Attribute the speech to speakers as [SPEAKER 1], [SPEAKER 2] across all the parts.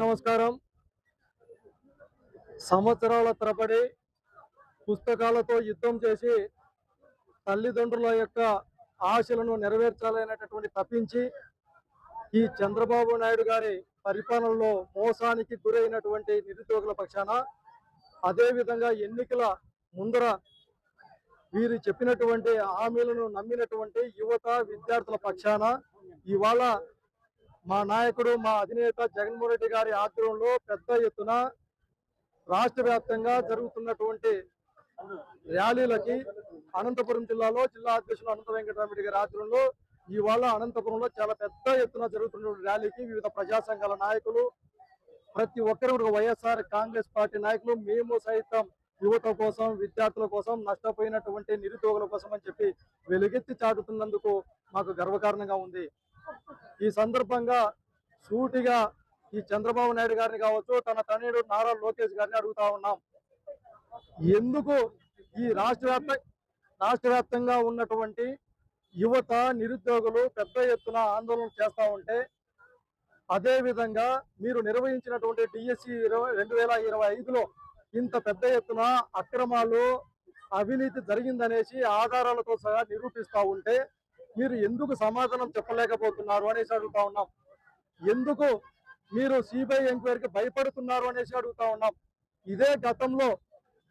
[SPEAKER 1] నమస్కారం. సంవత్సరాల తరబడి పుస్తకాలతో యుద్ధం చేసి తల్లిదండ్రుల యొక్క ఆశలను నెరవేర్చాలనేటటువంటి తప్పించి ఈ చంద్రబాబు నాయుడు గారి పరిపాలనలో మోసానికి గురైనటువంటి నిరుద్యోగుల పక్షాన, అదేవిధంగా ఎన్నికల ముందర వీరు చెప్పినటువంటి హామీలను నమ్మినటువంటి యువత విద్యార్థుల పక్షాన ఇవాళ మా నాయకుడు, మా అధినేత జగన్మోహన్ రెడ్డి గారి ఆధ్వర్యంలో పెద్ద ఎత్తున రాష్ట్ర వ్యాప్తంగా జరుగుతున్నటువంటి ర్యాలీలకి అనంతపురం జిల్లాలో జిల్లా అధ్యక్షులు అనంత వెంకటరామరెడ్డి గారి ఆధ్వర్యంలో ఇవాళ అనంతపురంలో చాలా పెద్ద ఎత్తున జరుగుతున్న ర్యాలీకి వివిధ ప్రజా సంఘాల నాయకులు, ప్రతి ఒక్కరు కూడా వైఎస్ఆర్ కాంగ్రెస్ పార్టీ నాయకులు, మేము సైతం యువత కోసం, విద్యార్థుల కోసం, నష్టపోయినటువంటి నిరుద్యోగుల కోసం అని చెప్పి వెలుగెత్తి చాటుతున్నందుకు మాకు గర్వకారణంగా ఉంది. ఈ సందర్భంగా సూటిగా ఈ చంద్రబాబు నాయుడు గారిని కావచ్చు, తన తనయుడు నారా లోకేష్ గారిని అడుగుతా ఉన్నాం. ఎందుకు ఈ రాష్ట్ర వ్యాప్తంగా ఉన్నటువంటి యువత నిరుద్యోగులు పెద్ద ఎత్తున ఆందోళన చేస్తూ ఉంటే, అదే విధంగా మీరు నిర్వహించినటువంటి డిఎస్సి 2025లో ఇంత పెద్ద ఎత్తున అక్రమాలు, అవినీతి జరిగిందనేసి ఆధారాలతో సహా నిరూపిస్తూ ఉంటే మీరు ఎందుకు సమాధానం చెప్పలేకపోతున్నారు అనేసి అడుగుతా ఉన్నాం. ఎందుకు మీరు సిబిఐ ఎంక్వైరీకి భయపడుతున్నారు అనేసి అడుగుతా ఉన్నాం. ఇదే గతంలో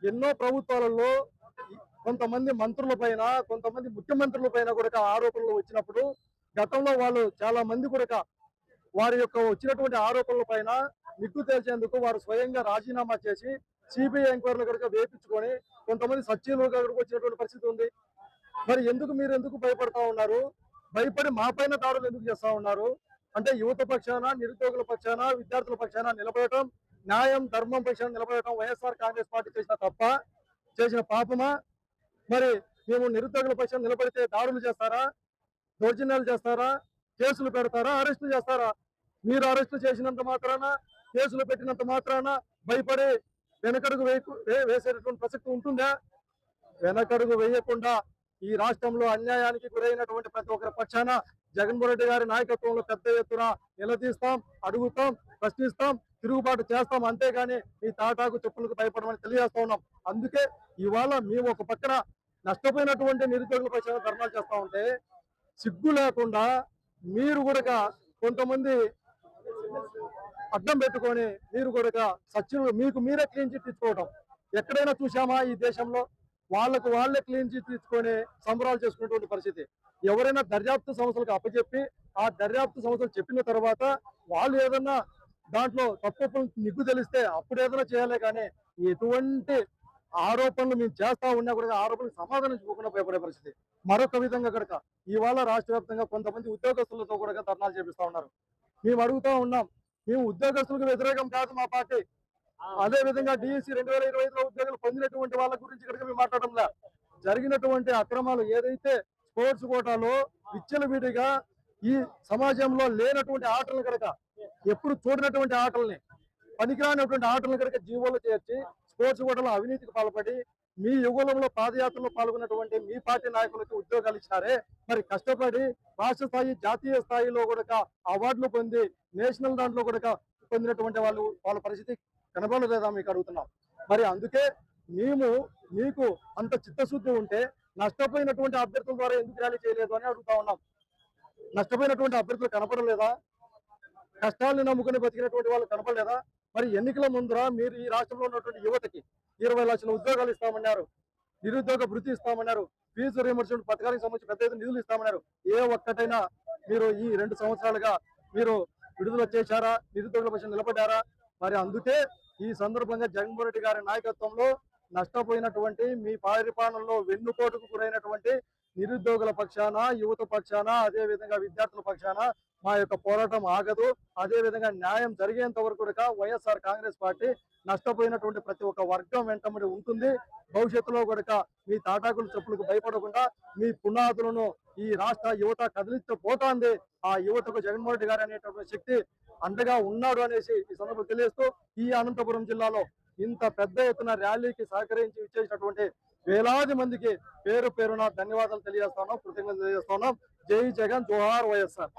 [SPEAKER 1] ఎన్నో ప్రభుత్వాలలో కొంతమంది మంత్రుల పైన, కొంతమంది ముఖ్యమంత్రుల పైన కూడా ఆరోపణలు వచ్చినప్పుడు గతంలో వాళ్ళు చాలా మంది కూడా వారి యొక్క వచ్చినటువంటి ఆరోపణల పైన నిగ్గు తేల్చేందుకు వారు స్వయంగా రాజీనామా చేసి సిబిఐ ఎంక్వైరీలు కనుక వేయించుకొని కొంతమంది సచివులుగా వచ్చినటువంటి పరిస్థితి ఉంది. మరి మీరు ఎందుకు భయపడతా ఉన్నారు? భయపడి మా పైన దాడులు ఎందుకు చేస్తా ఉన్నారు? అంటే యువత పక్షాన, నిరుద్యోగుల పక్షాన, విద్యార్థుల పక్షాన నిలబడటం, న్యాయం ధర్మం పక్షాన నిలబడటం వైఎస్ఆర్ కాంగ్రెస్ పార్టీ చేసిన పాపమా? మరి మేము నిరుద్యోగుల పక్షాన నిలబడితే దాడులు చేస్తారా, దౌర్జన్యాలు చేస్తారా, కేసులు పెడతారా, అరెస్టులు చేస్తారా? మీరు అరెస్టు చేసినంత మాత్రాన, కేసులు పెట్టినంత మాత్రాన భయపడి వెనకడుగు వేసేటటువంటి ప్రసక్తి ఉంటుందా? వెనకడుగు వేయకుండా ఈ రాష్ట్రంలో అన్యాయానికి గురైనటువంటి ప్రతి ఒక్కరి పక్షాన జగన్మోహన్ రెడ్డి గారి నాయకత్వంలో పెద్ద ఎత్తున నిలదీస్తాం, అడుగుతాం, ప్రశ్నిస్తాం, తిరుగుబాటు చేస్తాం. అంతేగాని ఈ తాటాకు చెప్పులకు భయపడమని తెలియజేస్తా ఉన్నాం. అందుకే ఇవాళ మేము ఒక పక్కన నష్టపోయినటువంటి నిరుద్యోగుల పక్షాన ధర్నాలు చేస్తా ఉంటే సిగ్గు లేకుండా మీరు కూడా కొంతమంది అడ్డం పెట్టుకొని మీరు కూడా సచివులు మీకు మీరే క్లీన్ చిట్ ఇచ్చుకోవడం ఎక్కడైనా చూసామా? ఈ దేశంలో వాళ్ళకు వాళ్ళే క్లీన్ చిట్ తీసుకొని సంబరాలు చేసుకునేటువంటి పరిస్థితి. ఎవరైనా దర్యాప్తు సంస్థలకు అప్పచెప్పి ఆ దర్యాప్తు సంస్థలు చెప్పిన తర్వాత వాళ్ళు ఏదన్నా దాంట్లో తప్పులు నిగ్గు తెలిస్తే అప్పుడు ఏదైనా చేయాలి. కానీ ఎటువంటి ఆరోపణలు మేము చేస్తా ఉన్నా కూడా ఆరోపణలకు సమాధానం చెప్పకుండా భయపడే పరిస్థితి. మరొక విధంగా కనుక ఇవాళ రాష్ట్ర వ్యాప్తంగా కొంతమంది ఉద్యోగస్తులతో కూడా ధర్నాలు చేపిస్తా ఉన్నారు. మేము అడుగుతా ఉన్నాం, మేము ఉద్యోగస్తులకు వ్యతిరేకం కాదు మా పార్టీ. అదే విధంగా డిఎస్సి 2025లో ఉద్యోగులు పొందినటువంటి వాళ్ళ గురించి కనుక మేము మాట్లాడంలా, జరిగినటువంటి అక్రమాలు ఏదైతే స్పోర్ట్స్ కోటాలో విచ్చలవిడిగా ఈ సమాజంలో లేనటువంటి ఆటలు కనుక, ఎప్పుడు చూడనటువంటి ఆటల్ని, పనికిరానటువంటి ఆటలను కనుక జీవోలో చేర్చి స్పోర్ట్స్ కోటాలో అవినీతికి పాల్పడి మీ యుగంలో పాదయాత్రలో పాల్గొన్నటువంటి మీ పార్టీ నాయకులకు ఉద్యోగాలు ఇచ్చినారే, మరి కష్టపడి రాష్ట్ర స్థాయి, జాతీయ స్థాయిలో కూడా అవార్డులు పొంది నేషనల్ దాంట్లో కూడా పొందినటువంటి వాళ్ళ పరిస్థితి కనబడలేదా మీకు అడుగుతున్నాం. మరి అందుకే మీకు అంత చిత్తశుద్ధి ఉంటే నష్టపోయినటువంటి అభ్యర్థుల ద్వారా ఎందుకు ర్యాలీ చేయలేదు అని అడుగుతా ఉన్నాం. నష్టపోయినటువంటి అభ్యర్థులు కనపడలేదా? కష్టాలను నమ్ముకుని బతికినటువంటి వాళ్ళు కనపడలేదా? మరి ఎన్నికల ముందర మీరు ఈ రాష్ట్రంలో ఉన్నటువంటి యువతకి 20 లక్షల ఉద్యోగాలు ఇస్తామన్నారు, నిరుద్యోగ భృతి ఇస్తామన్నారు, ఫీజు రీయింబర్స్మెంట్ పథకానికి సంబంధించి పెద్ద ఎత్తున నిధులు ఇస్తామన్నారు. ఏ ఒక్కటైనా మీరు ఈ 2 సంవత్సరాలుగా మీరు విడుదల చేశారా? నిరుద్యోగుల పక్షాన నిలబడ్డారా? మరి అందుకే ఈ సందర్భంగా జగన్మోహన్ రెడ్డి గారి నాయకత్వంలో నష్టపోయినటువంటి మీ పరిపాలనలో వెన్నుపోటుకు గురైనటువంటి నిరుద్యోగుల పక్షాన, యువత పక్షాన, అదే విధంగా విద్యార్థుల పక్షాన మా యొక్క పోరాటం ఆగదు. అదే విధంగా న్యాయం జరిగేంత వరకు కూడా వైఎస్ఆర్ కాంగ్రెస్ పార్టీ నష్టపోయినటువంటి ప్రతి ఒక్క వర్గం వెంటబడి ఉంటుంది. భవిష్యత్తులో కూడా మీ తాటాకుల చెప్పులకు భయపడకుండా మీ పునాదులను ఈ రాష్ట్ర యువత కదిలించబోతోంది. ఆ యువతకు జగన్మోహన్ రెడ్డి గారు అనేటువంటి శక్తి అండగా ఉన్నాడు అనేసి ఈ సందర్భంగా తెలియజేస్తూ, ఈ అనంతపురం జిల్లాలో ఇంత పెద్ద ఎత్తున ర్యాలీకి సహకరించి ఇచ్చేసినటువంటి వేలాది మందికి పేరు పేరున ధన్యవాదాలు తెలియజేస్తున్నాం, కృతజ్ఞతలు తెలియజేస్తున్నాం. జై జగన్, జోహార్ వైఎస్ఆర్.